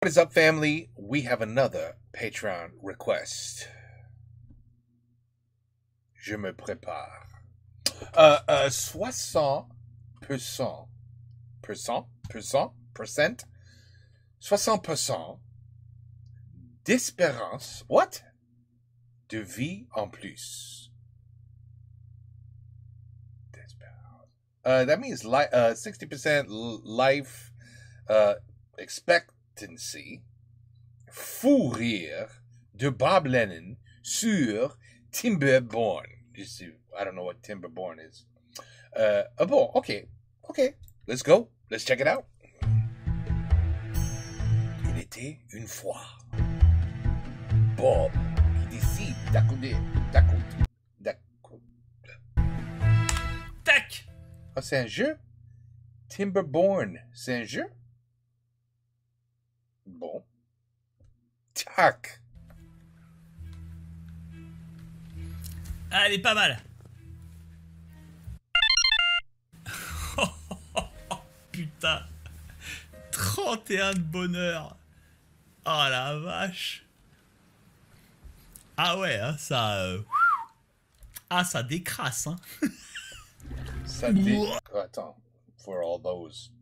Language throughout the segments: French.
What is up, family? We have another Patreon request. Je me prépare. 60% 60% d'espérance. What? De vie en plus. That means 60% life expectancy. Fou rire de Bob Lennon sur Timberborn. I don't know what Timberborn is. Bon, okay. Let's go. Let's check it out. Il était une fois Bob qui décide d'accoder. Tac! Ah, c'est un jeu? Timberborn, c'est un jeu? Bon. Tac! Ah, elle est pas mal. Putain. 31 de bonheur. Oh la vache. Ah ouais, hein, ça... Ah, ça décrasse, hein. Attends. For all those.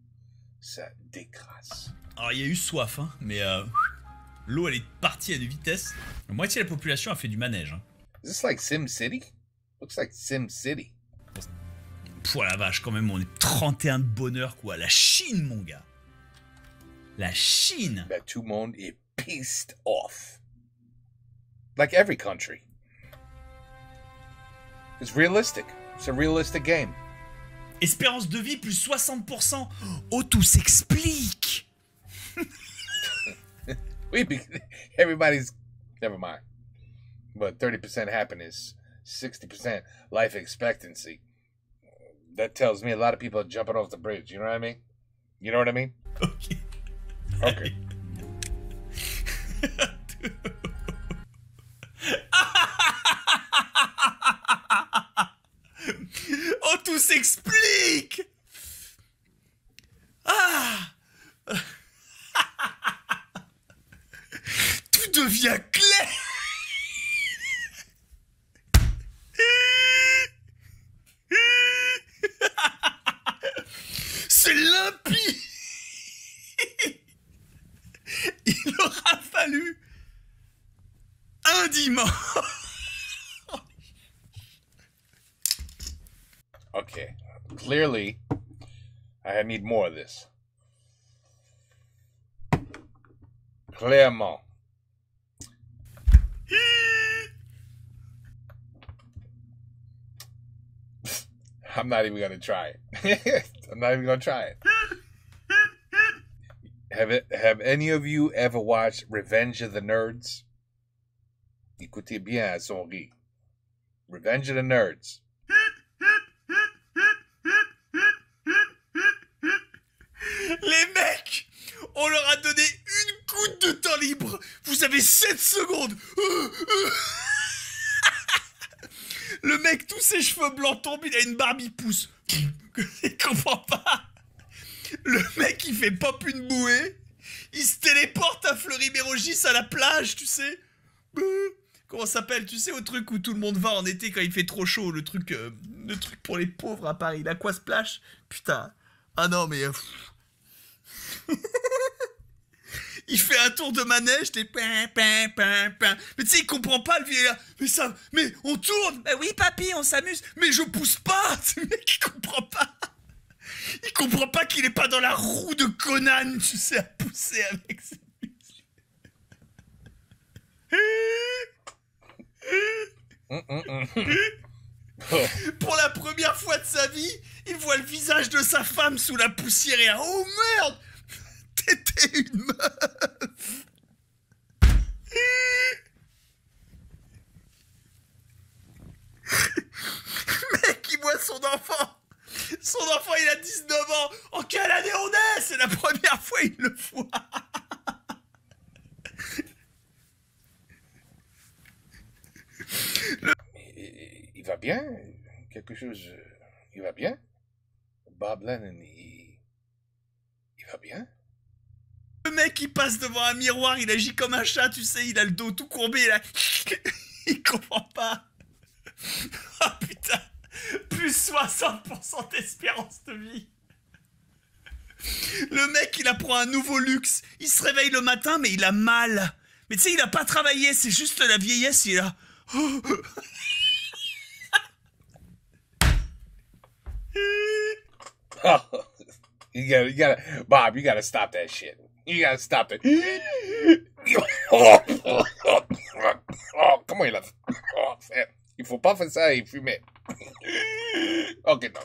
Ça décrasse. Alors, il y a eu soif, hein, mais... l'eau, elle est partie à une vitesse. La moitié de la population a fait du manège, hein. Is this like Sim City? Looks like Sim City. Pouah la vache, quand même, on est 31 de bonheur, quoi. La Chine, mon gars. La Chine. Ben, tout le monde est pissed off. Like every country. It's realistic. It's a realistic game. Espérance de vie plus 60%. Oh, tout s'explique. Everybody's... Never mind. But 30% happiness, 60% life expectancy. That tells me a lot of people are jumping off the bridge. You know what I mean? You know what I mean? Ok. Okay. Oh, tout s'explique. Ah. Tout devient clair. C'est limpide. Il aura fallu un dimanche. Okay. Clearly, I need more of this. Clairement. I'm not even gonna try it. I'm not even gonna try it. Have any of you ever watched Revenge of the Nerds? Écoutez bien à son riz. Revenge of the Nerds. Les mecs, on leur a donné une goutte de temps libre. Vous avez 7 secondes. Le mec, tous ses cheveux blancs tombent, il a une barbe, il pousse. Il comprend pas. Le mec, il fait pop une bouée. Il se téléporte à Fleury-Mérogis à la plage, tu sais. Comment ça s'appelle, tu sais, au truc où tout le monde va en été quand il fait trop chaud. Le truc pour les pauvres à Paris. L'Aquasplash. Putain. Ah non, mais... Il fait un tour de manège, t'es mais tu sais, il comprend pas le vieux là. Mais on tourne. Bah oui papy, on s'amuse. Mais je pousse pas. Ce mec il comprend pas. Il comprend pas qu'il est pas dans la roue de Conan, tu sais, à pousser avec ses muscles. Pour la première fois de sa vie, il voit le visage de sa femme sous la poussière et oh merde, t'étais une meuf. Mec, il voit son enfant. Son enfant, il a 19 ans. En quelle année on est? C'est la première fois il le voit. Il va bien? Quelque chose... Il va bien? Bob Lennon, il va bien? Le mec mec il passe devant un miroir, il agit comme un chat, tu sais, il a le dos tout courbé, là. Il comprend pas. Oh putain, plus 60% d'espérance de vie. Le mec il apprend un nouveau luxe. Il se réveille le matin mais il a mal. Mais tu sais, il a pas travaillé, c'est juste la vieillesse, il est là. Oh. Oh, you gotta, Bob, you gotta stop that shit. You gotta stop it. Oh, comment il a fait? Oh, il faut pas faire ça et fumer. Ok, non.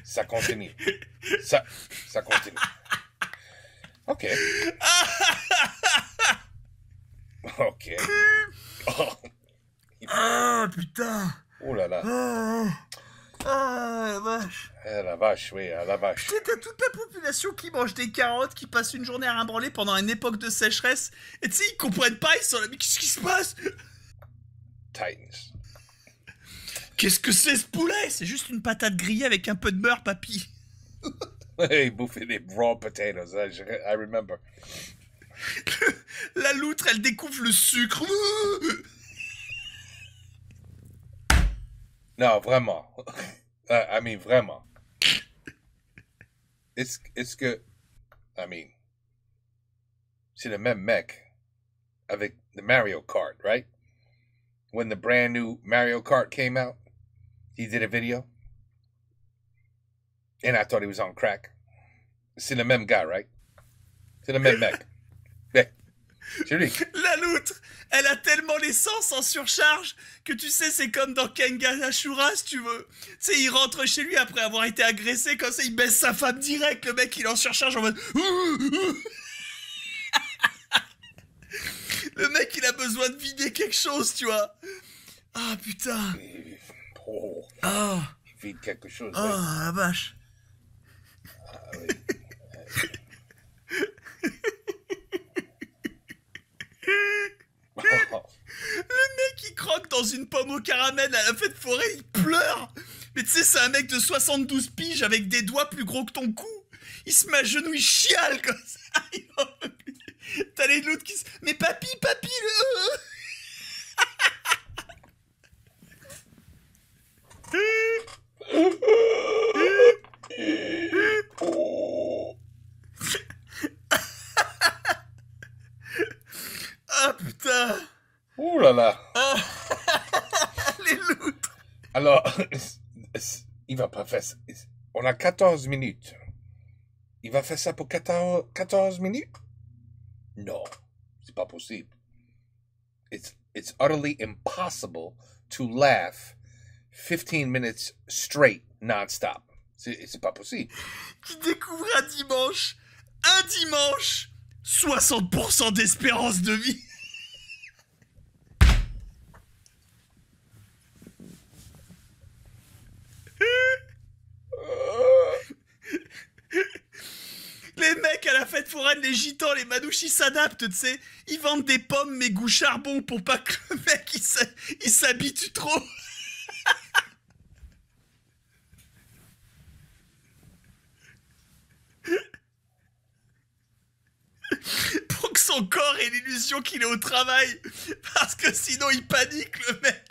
Ça continue. Ça continue. Ok. Ok. Oh. Ah putain. Oh là là. Ah la vache. La vache, oui, la vache. T'as toute la population qui mange des carottes, qui passe une journée à rimbrandler pendant une époque de sécheresse. Et tu sais, ils comprennent pas, ils sont là, mais qu'est-ce qui se passe? Titans. Qu'est-ce que c'est ce poulet? C'est juste une patate grillée avec un peu de beurre, papy. Hey, bouffer des raw potatoes, I remember. La loutre, elle découvre le sucre. Non, vraiment. I mean, vraiment. Est-ce que... I mean... C'est le même mec avec the Mario Kart, right? When the brand new Mario Kart came out, he did a video. And I thought he was on crack. C'est le même gars, right? C'est le même mec. C'est lui. La loutre, elle a tellement l'essence en surcharge que tu sais, c'est comme dans Kengan Ashura, si tu veux. Tu sais, il rentre chez lui après avoir été agressé, comme ça, il baisse sa femme direct. Le mec, il est en surcharge en mode... Le mec, il a besoin de vider quelque chose, tu vois. Ah, putain. Oh. Ah. Il vide quelque chose. Ah, la vache. Ah, oui. Le mec il croque dans une pomme au caramel à la fête forêt, il pleure. Mais tu sais, c'est un mec de 72 piges avec des doigts plus gros que ton cou. Il se met à genoux, il chiale comme ça. T'as les loutres qui se... Mais papy, le... Ah putain. Ouh là là. Les loutres. Alors, il va pas faire ça. On a 14 minutes. Il va faire ça pour 14 minutes? Non, c'est pas possible. It's utterly impossible to laugh 15 minutes straight, non-stop. C'est pas possible. Tu découvres un dimanche, 60% d'espérance de vie. Les mecs à la fête foraine, les gitans, les manouches, ils s'adaptent, tu sais. Ils vendent des pommes mais goût charbon pour pas que le mec il s'habitue trop. Pour que son corps ait l'illusion qu'il est au travail. Parce que sinon il panique, le mec.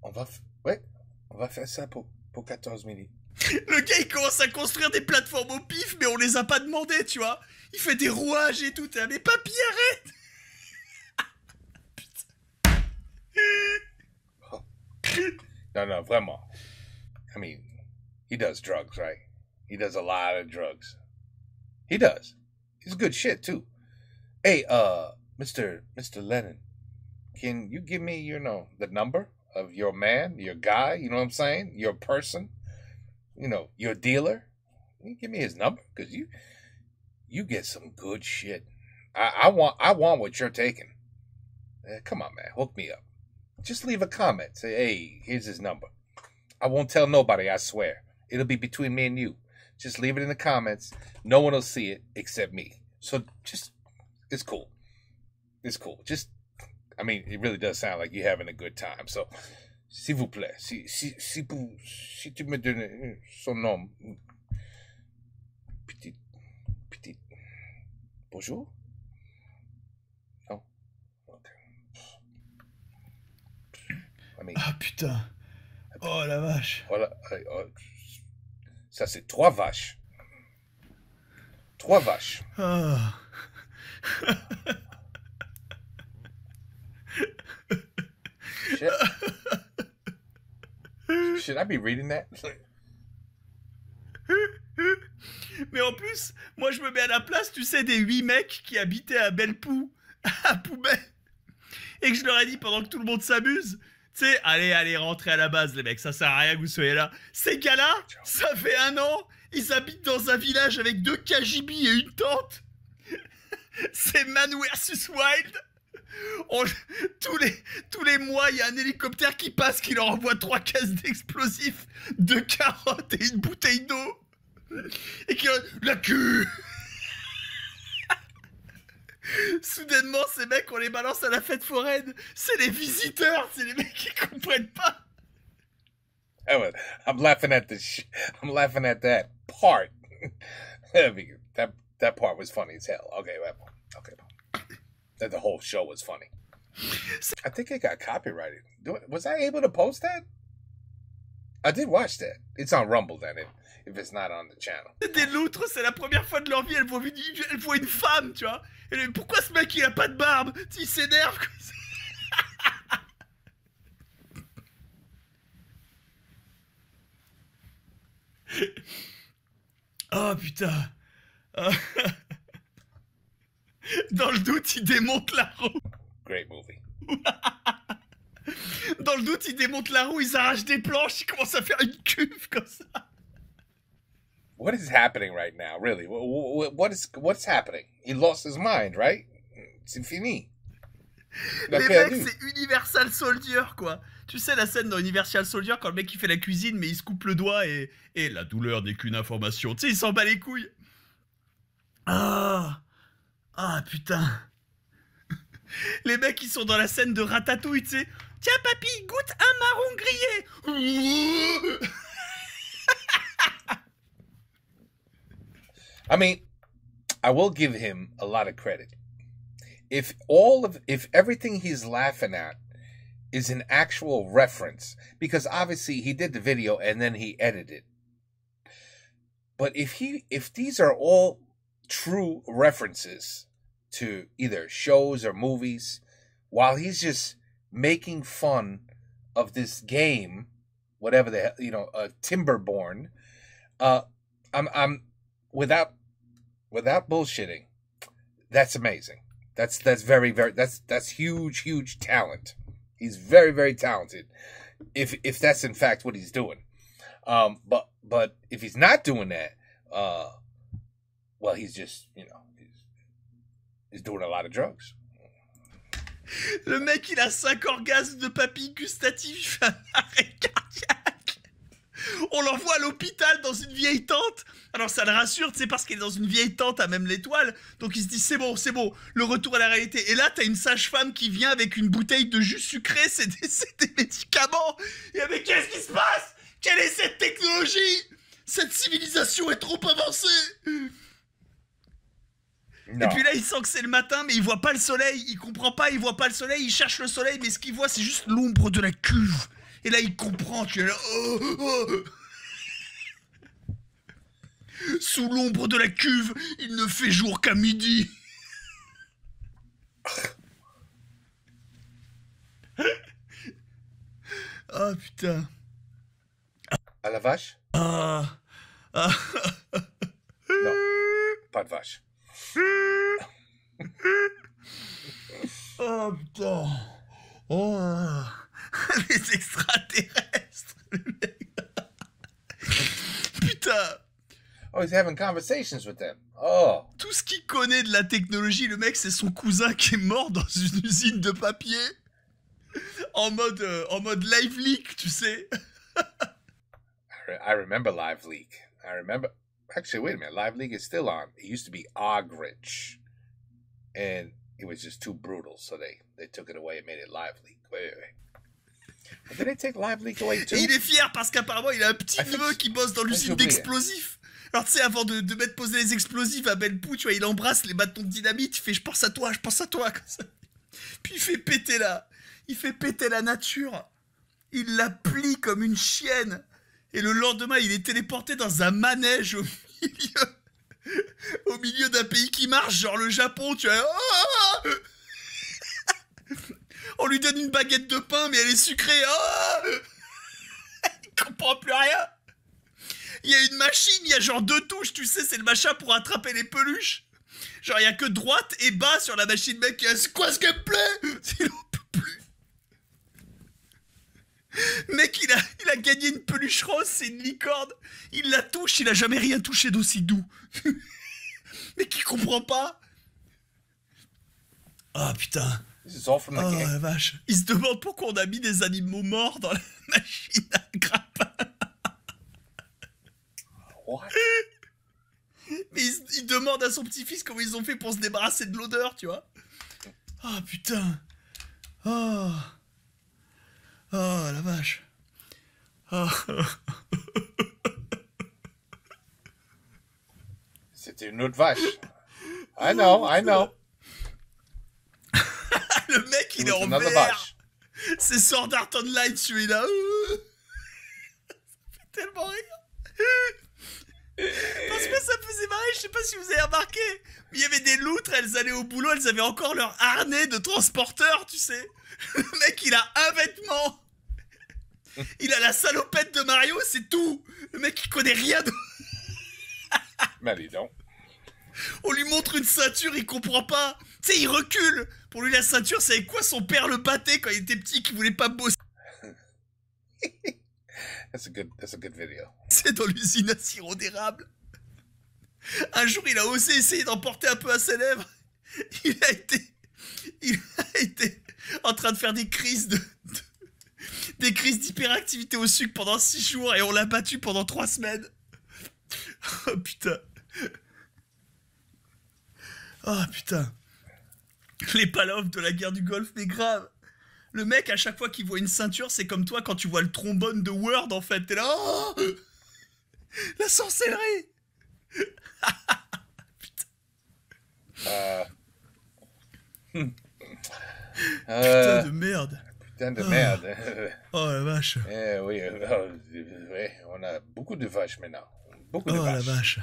On va faire ça pour 14 minutes. Le gars, il commence à construire des plateformes au pif, mais on les a pas demandé, tu vois. Il fait des rouages et tout. Mais papy, arrête. Oh. Non, vraiment. I mean, he does drugs, right? He does a lot of drugs. He does. He's good shit, too. Hey, Mr. Lennon, can you give me, the number of your man, your guy, you know what I'm saying? Your person, your dealer? Can you give me his number? Because you get some good shit. I want what you're taking. Come on, man, hook me up. Just leave a comment. Say, hey, here's his number. I won't tell nobody, I swear. It'll be between me and you. Just leave it in the comments. No one will see it except me. So it's cool. It's cool. It really does sound like you're having a good time. So S'il vous plaît, si tu me donnes son nom. Petit. Bonjour? Non? Ok. Ah putain. Oh la vache. Voilà. Ça, c'est 3 vaches. 3 vaches. Ah. Should I be reading that? Mais en plus, moi je me mets à la place, tu sais, des 8 mecs qui habitaient à Belle-Poux, à Poubelle, et que je leur ai dit pendant que tout le monde s'amuse, tu sais, allez, rentrez à la base les mecs, ça sert à rien que vous soyez là. Ces gars-là, ça fait 1 an, ils habitent dans un village avec 2 KGB et une tente. C'est Man vs Wild. Tous les mois, il y a un hélicoptère qui passe qui leur envoie 3 caisses d'explosifs, 2 carottes et une bouteille d'eau. Et qui la queue. Soudainement, ces mecs, on les balance à la fête foraine. C'est les visiteurs, c'est les mecs qui comprennent pas. I'm laughing at I'm laughing at that part. that part was funny as hell. Okay. That the whole show was funny. I think it got copyrighted. Was I able to post that? I did watch that. It's on Rumble then, if it's not on the channel. C'est des loutres, c'est la première fois de leur vie, elles voient une femme, tu vois. Et pourquoi ce mec il a pas de barbe? Il s'énerve. Oh putain. Dans le doute, il démonte la roue. Great movie. Dans le doute, ils démontent la roue, ils arrachent des planches, ils commencent à faire une cuve comme ça. What is happening right now, really? What's happening? He lost his mind, right? C'est fini. Les mecs, c'est Universal Soldier, quoi. Tu sais la scène dans Universal Soldier quand le mec il fait la cuisine mais il se coupe le doigt et la douleur n'est qu'une information. Tu sais, il s'en bat les couilles. Ah putain. Les mecs ils sont dans la scène de Ratatouille, tu sais. Tiens papy, goûte un marron grillé. I mean, I will give him a lot of credit. If everything he's laughing at is an actual reference, because obviously he did the video and then he edited. But if these are all true references to either shows or movies, while he's just making fun of this game, whatever the hell, Timberborn, I'm without bullshitting, that's amazing. That's very, very, that's huge talent. He's very, very talented. If that's in fact what he's doing. But if he's not doing that, well, he's just, he's doing a lot of drugs. Le mec, il a 5 orgasmes de papilles gustatives, il fait un arrêt cardiaque. On l'envoie à l'hôpital dans une vieille tente. Alors ça le rassure, c'est parce qu'il est dans une vieille tente à même l'étoile. Donc il se dit c'est bon, le retour à la réalité. Et là t'as une sage-femme qui vient avec une bouteille de jus sucré, c'est des médicaments. Et mais qu'est-ce qui se passe? Quelle est cette technologie? Cette civilisation est trop avancée. Non. Et puis là il sent que c'est le matin mais il voit pas le soleil. Il comprend pas, il voit pas le soleil, il cherche le soleil mais ce qu'il voit c'est juste l'ombre de la cuve. Et là il comprend, tu es là. Sous l'ombre de la cuve, il ne fait jour qu'à midi. Ah putain. À la vache? Non, pas de vache. Oh putain. Oh. Les extraterrestres. Putain. Oh, he's having conversations with them. Oh. Tout ce qu'il connaît de la technologie, le mec, c'est son cousin qui est mort dans une usine de papier. En mode live leak, tu sais. I remember Live Leak. Actually, wait a minute. Live Leak is still on. It used to be Ogrich. And it was just too brutal. So they took it away and made it Live Leak. Wait. Did they take Live Leak away too? Et il est fier parce qu'apparemment il a un petit I think neveu so. qui bosse dans j'ai l'usine oublié. d'explosifs. Alors tu sais, avant de mettre poser les explosifs à Ben Pou, tu vois, il embrasse les bâtons de dynamite, il fait je pense à toi, comme ça. Puis il fait péter la nature. Il la plie comme une chienne. Et le lendemain, il est téléporté dans un manège au milieu d'un pays qui marche, genre le Japon, tu vois. Oh, on lui donne une baguette de pain, mais elle est sucrée. Oh, il comprend plus rien. Il y a une machine, il y a genre 2 touches, tu sais, c'est le machin pour attraper les peluches. Genre, il y a que droite et bas sur la machine, mec. C'est quoi ce gameplay? Il en peut plus. Mec, il a gagné une peluche rose, c'est une licorne. Il la touche, il a jamais rien touché d'aussi doux. Mec, il comprend pas. Ah, putain. This is all from the Oh game. la vache. Il se demande pourquoi on a mis des animaux morts dans la machine à grappin. What? Mais il demande à son petit-fils comment ils ont fait pour se débarrasser de l'odeur, tu vois. Oh putain. Oh. Oh la vache. Oh. C'était une autre vache. I know. Le mec, il est en another VR. vache. C'est Sword Art Online, celui-là. Ça fait tellement rire. Parce que ça me faisait marrer, je sais pas si vous avez remarqué, mais il y avait des loutres, elles allaient au boulot, elles avaient encore leur harnais de transporteur, tu sais. Le mec, il a un vêtement. Il a la salopette de Mario, c'est tout. Le mec, il connaît rien de... Mais dis donc. On lui montre une ceinture, il comprend pas. Tu sais, il recule. Pour lui, la ceinture, c'est avec quoi son père le battait quand il était petit, qu'il voulait pas bosser. That's a good video. C'est dans l'usine à sirop d'érable. Un jour, il a osé essayer d'en porter un peu à ses lèvres. Il a été en train de faire des crises des crises d'hyperactivité au sucre pendant 6 jours et on l'a battu pendant 3 semaines. Oh putain. Oh putain. Les palofs de la guerre du Golfe, mais grave. Le mec, à chaque fois qu'il voit une ceinture, c'est comme toi quand tu vois le trombone de Word, en fait. T'es là, oh, la sorcellerie. Putain de merde. Putain de merde. Oh la vache. Oui, on a beaucoup de vaches maintenant. Beaucoup de Oh la vaches. vache.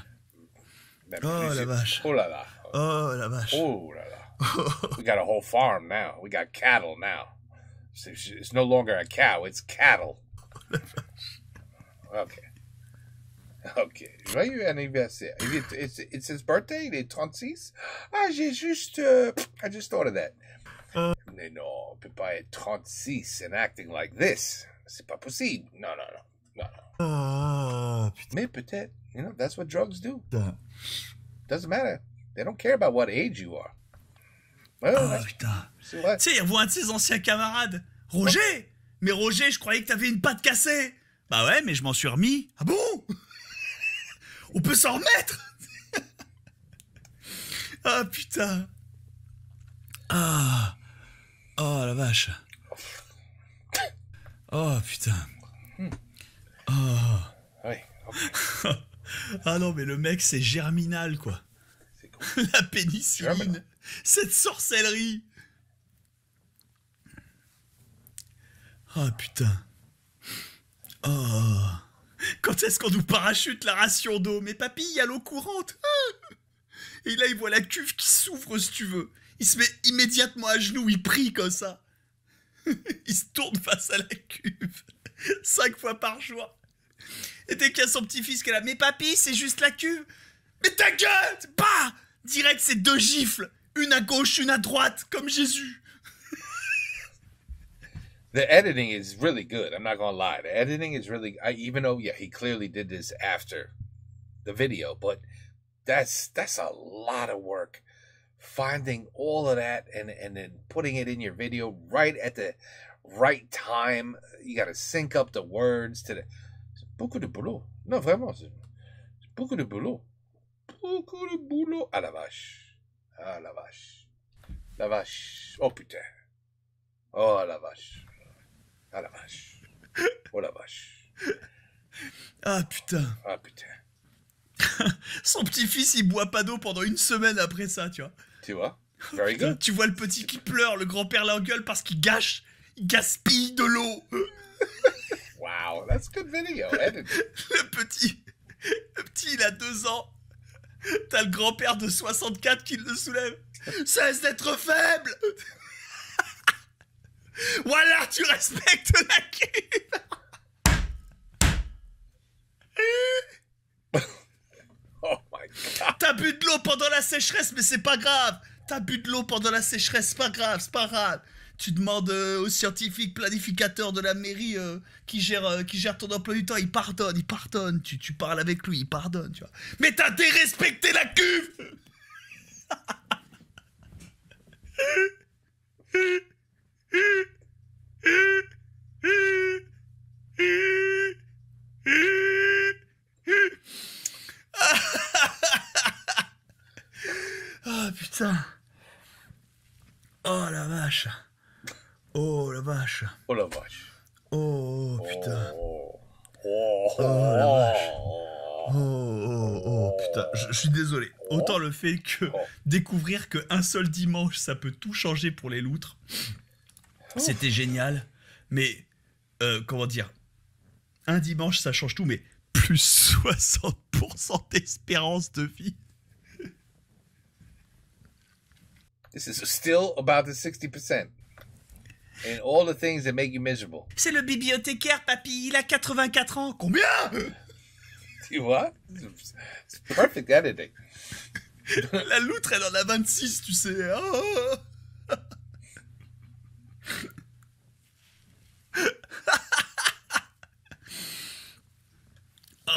Même Oh la plusieurs. vache. Oh là là. Oh la vache. Oh là là. We got a whole farm now. We got cattle now. It's no longer a cow, it's cattle. Okay. Okay. Joyeux anniversaire. It's his birthday, il est 36. Ah, I just thought of that. Mais non, on peut pas être 36 and acting like this. C'est pas possible. Non. Oh putain. Mais peut-être, that's what drugs do. Putain. Doesn't matter. They don't care about what age you are. Oh putain. C'est vrai. Tu sais, il voit un de ses anciens camarades. Roger. Mais Roger, je croyais que t'avais une patte cassée. Bah ouais, mais je m'en suis remis. Ah bon? On peut s'en remettre. Ah putain. Ah. Oh la vache. Oh putain. Oh. Oui, ok. Ah non, mais le mec, c'est germinal, quoi. C'est cool. La pénicilline. Germinal. Cette sorcellerie. Oh putain. Oh. Quand est-ce qu'on nous parachute la ration d'eau? Mais papy, il y a l'eau courante. Et là, il voit la cuve qui s'ouvre, si tu veux. Il se met immédiatement à genoux, il prie comme ça. Il se tourne face à la cuve. 5 fois par jour. Et dès qu'il y a son petit-fils qui est là, mais papy, c'est juste la cuve. Mais ta gueule! Bah! Direct, c'est 2 gifles. Une à gauche, une à droite, comme Jésus. The editing is really good. I'm not gonna lie. The editing is really, even though he clearly did this after the video, but that's a lot of work. Finding all of that and then putting it in your video right at the right time. You got to sync up the words to the. C'est beaucoup de boulot. Non, vraiment, c'est beaucoup de boulot. Beaucoup de boulot. Ah la vache. Ah la vache. La vache. Oh putain. Oh la vache. Ah la vache. Oh la vache. Ah putain. Ah putain. Son petit-fils, il boit pas d'eau pendant une semaine après ça, tu vois. Tu vois? Very Putain, good. tu vois le petit qui pleure, le grand-père l'engueule parce qu'il gaspille de l'eau. Wow, that's good video. Edited. Le petit, il a 2 ans. T'as le grand-père de 64 qui le soulève. Cesse d'être faible. Voilà, tu respectes la cuve. Oh my god. T'as bu de l'eau pendant la sécheresse, mais c'est pas grave. T'as bu de l'eau pendant la sécheresse, c'est pas grave, c'est pas grave. Tu demandes aux scientifiques planificateurs de la mairie qui gère ton emploi du temps, il pardonne. Tu parles avec lui, il pardonne, tu vois. Mais t'as dérespecté la cuve. Ah putain. Oh la vache. Oh la vache. Oh la vache. Oh putain. Oh. Oh. Oh la vache. Oh putain. Je suis désolé. Autant le fait que découvrir qu'un seul dimanche ça peut tout changer pour les loutres. C'était génial. Mais comment dire, un dimanche ça change tout, mais plus 60% d'espérance de vie. This is still about the 60%. And all the things that make you miserable. C'est le bibliothécaire, papy, il a 84 ans. Combien? Tu vois? It's perfect editing. La loutre, elle en a 26, tu sais. Oh.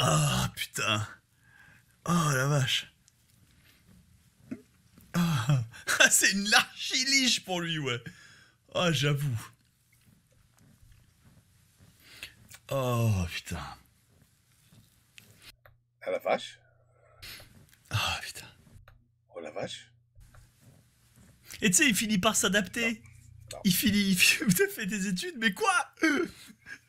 Oh, putain. Oh, la vache. Oh. C'est une l'archiliche pour lui, ouais. Oh, j'avoue. Oh, putain. Ah la vache? Oh, putain. Oh la vache? Et tu sais, il finit par s'adapter. Non. Il fait des études, mais quoi?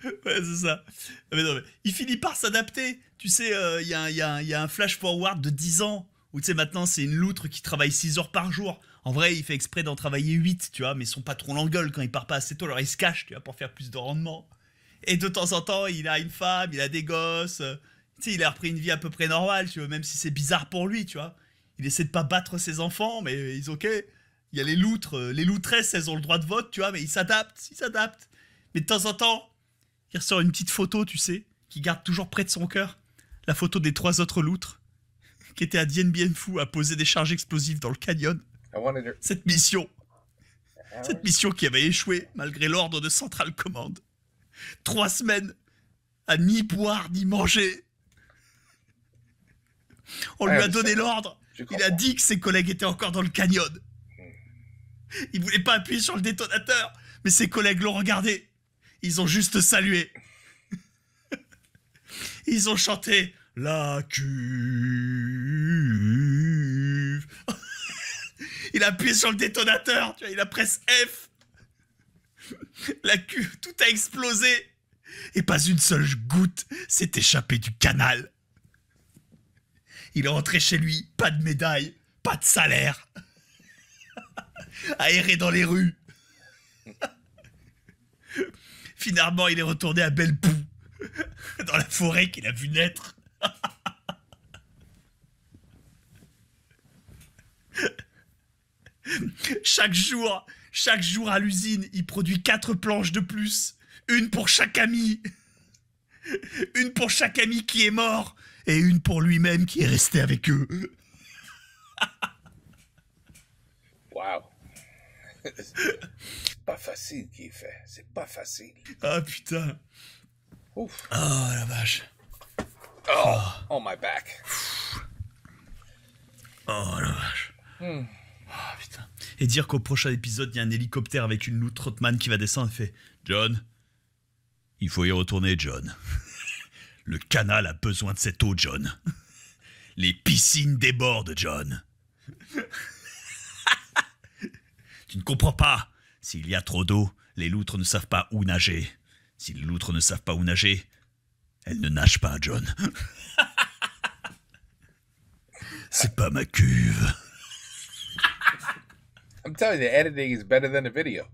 Ouais, c'est ça. Mais non, mais il finit par s'adapter. Tu sais, il y a un flash forward de 10 ans où tu sais, maintenant, c'est une loutre qui travaille 6 heures par jour. En vrai, il fait exprès d'en travailler 8, tu vois, mais son patron l'engueule quand il part pas assez tôt, alors il se cache, tu vois, pour faire plus de rendement. Et de temps en temps, il a une femme, il a des gosses. Tu sais, il a repris une vie à peu près normale, tu vois, même si c'est bizarre pour lui, tu vois. Il essaie de pas battre ses enfants, mais ils ok. Il y a les loutres, les loutresses, elles ont le droit de vote, tu vois, mais ils s'adaptent. Mais de temps en temps, il ressort une petite photo, tu sais, qui garde toujours près de son cœur. La photo des 3 autres loutres, qui étaient à Dien Bien Phu à poser des charges explosives dans le canyon. Cette mission qui avait échoué malgré l'ordre de Central Command. 3 semaines à ni boire ni manger. On lui a donné l'ordre. Il a dit que ses collègues étaient encore dans le canyon. Il voulait pas appuyer sur le détonateur, mais ses collègues l'ont regardé. Ils ont juste salué. Ils ont chanté la cuve. Il a appuyé sur le détonateur, tu vois, il a pressé F. La cuve, tout a explosé. Et pas une seule goutte s'est échappée du canal. Il est rentré chez lui, pas de médaille, pas de salaire. Aéré dans les rues. Finalement, il est retourné à Belle-Poux, dans la forêt qu'il a vu naître. Chaque jour à l'usine, il produit 4 planches de plus. Une pour chaque ami. Une pour chaque ami qui est mort. Et une pour lui-même qui est resté avec eux. Wow. C'est pas facile qu'il fait. C'est pas facile. Ah putain. Ouf. Oh la vache. Oh my back. Oh la vache. Oh putain. Et dire qu'au prochain épisode, il y a un hélicoptère avec une loutre Trotman qui va descendre et fait John, il faut y retourner, John. Le canal a besoin de cette eau, John. Les piscines débordent, John. Tu ne comprends pas. S'il y a trop d'eau, les loutres ne savent pas où nager. Si les loutres ne savent pas où nager, elles ne nagent pas, John. C'est pas ma cuve. I'm telling you, the editing is better than the video.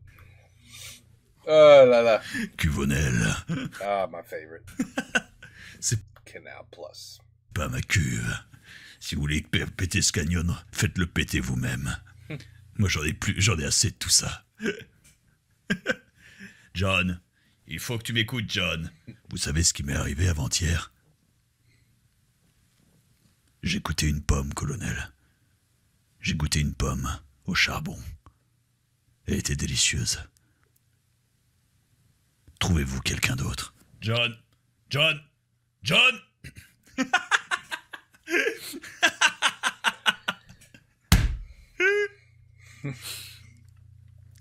Oh là là. Cuvonnel. Ah, my favorite. C'est Canal Plus. pas ma cuve. Si vous voulez péter ce canyon, faites-le péter vous-même. Moi, j'en ai assez de tout ça. John, il faut que tu m'écoutes, John. Vous savez ce qui m'est arrivé avant-hier? J'ai goûté une pomme, colonel. J'ai goûté une pomme au charbon. Elle était délicieuse. Trouvez-vous quelqu'un d'autre? John! John! John!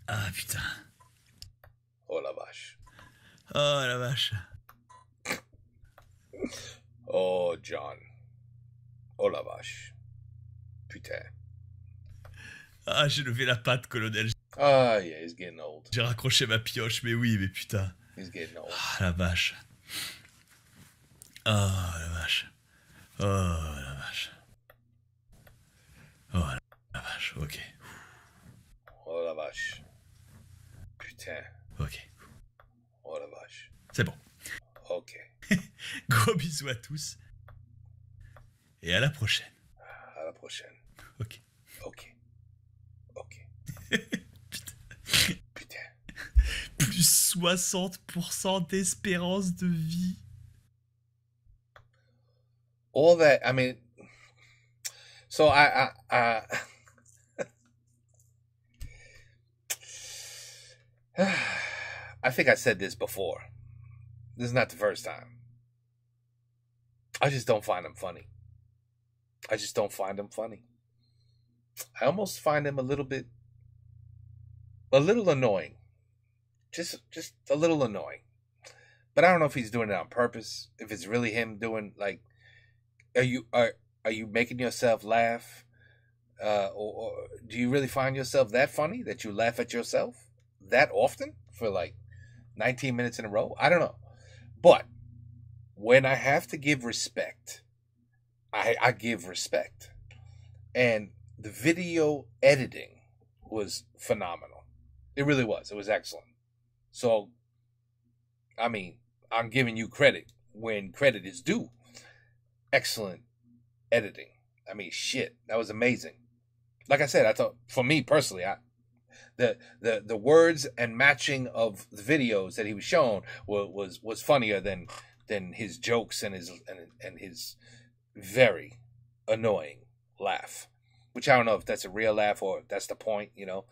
Ah putain. Oh la vache. Oh la vache. Oh John. Oh la vache. Putain. Ah, j'ai levé la patte, colonel. Ah, yeah, he's getting old. J'ai raccroché ma pioche, mais oui, mais putain. He's getting old. Ah la vache. Oh la vache. Oh la vache. Oh la vache, ok. Oh la vache. Putain. Ok. Oh la vache. C'est bon. Ok. Gros bisous à tous. Et à la prochaine. À la prochaine. Ok. Ok. Ok. Putain. Plus 60% d'espérance de vie. All that, I mean, so I I think I said this before. This is not the first time. I just don't find them funny. I just don't find them funny. I almost find them a little annoying. Just a little annoying. But I don't know if he's doing it on purpose. If it's really him doing, like, are you making yourself laugh? Or do you really find yourself that funny that you laugh at yourself that often for like 19 minutes in a row? I don't know. But when I have to give respect, I give respect. And the video editing was phenomenal. It really was. It was excellent. So, I mean, I'm giving you credit when credit is due. Excellent editing. I mean, shit, that was amazing. Like I said, I thought, for me personally, the words and matching of the videos that he was shown was funnier than his jokes and his very annoying laugh. Which I don't know if that's a real laugh or if that's the point, you know.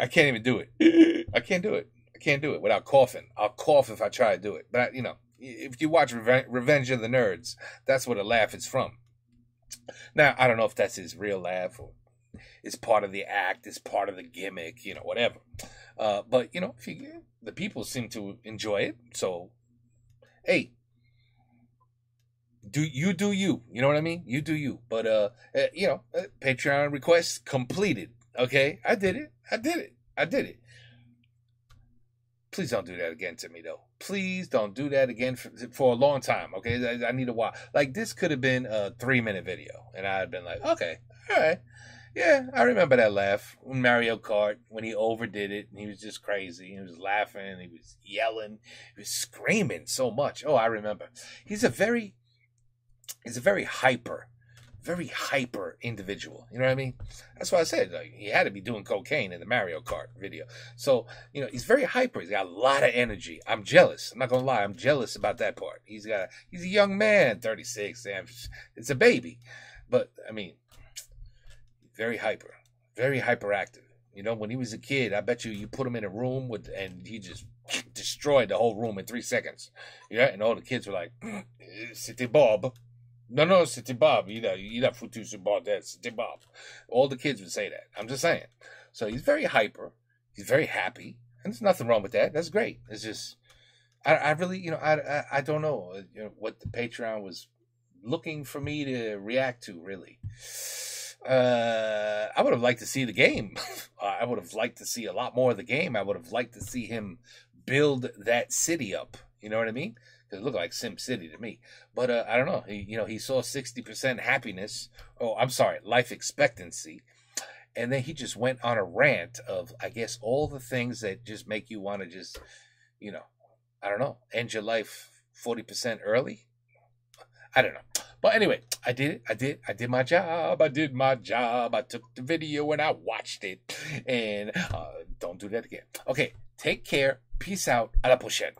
I can't even do it. I can't do it without coughing. I'll cough if I try to do it. But, you know, if you watch Revenge of the Nerds, that's where the laugh is from. Now, I don't know if that's his real laugh or it's part of the act, it's part of the gimmick, you know, whatever. But, you know, the people seem to enjoy it. So, hey, do you. You know what I mean? You do you. But, you know, Patreon request completed. Okay? I did it. Please don't do that again to me, though. Please don't do that again for a long time, okay? I need a while. Like, this could have been a 3-minute video, and I'd been like, okay, all right. Yeah, I remember that laugh when Mario Kart, when he overdid it, and he was just crazy. He was laughing, he was yelling, he was screaming so much. Oh, I remember. He's a very hyper individual. You know what I mean? That's why I said, like, he had to be doing cocaine in the Mario Kart video. So, you know, he's very hyper. He's got a lot of energy. I'm jealous. I'm not going to lie. I'm jealous about that part. He's a young man, 36. It's a baby. But, I mean, very hyperactive. You know, when he was a kid, I bet you put him in a room and he just destroyed the whole room in 3 seconds. Yeah, and all the kids were like, c'était Bob. No, c'était Bob. Il a foutu ce bordel. C'était Bob. All the kids would say that. I'm just saying. So he's very hyper. He's very happy. And there's nothing wrong with that. That's great. It's just, I really, you know, I don't know, you know, what the Patreon was looking for me to react to, really. I would have liked to see the game. I would have liked to see a lot more of the game. I would have liked to see him build that city up. You know what I mean? Because it looked like Sim City to me. But I don't know. He saw 60% happiness. Oh, I'm sorry, life expectancy. And then he just went on a rant of, I guess, all the things that just make you want to just, I don't know, end your life 40% early. I don't know. But anyway, I did it. I did my job. I took the video and I watched it. And don't do that again. Okay, take care. Peace out. A la prochaine.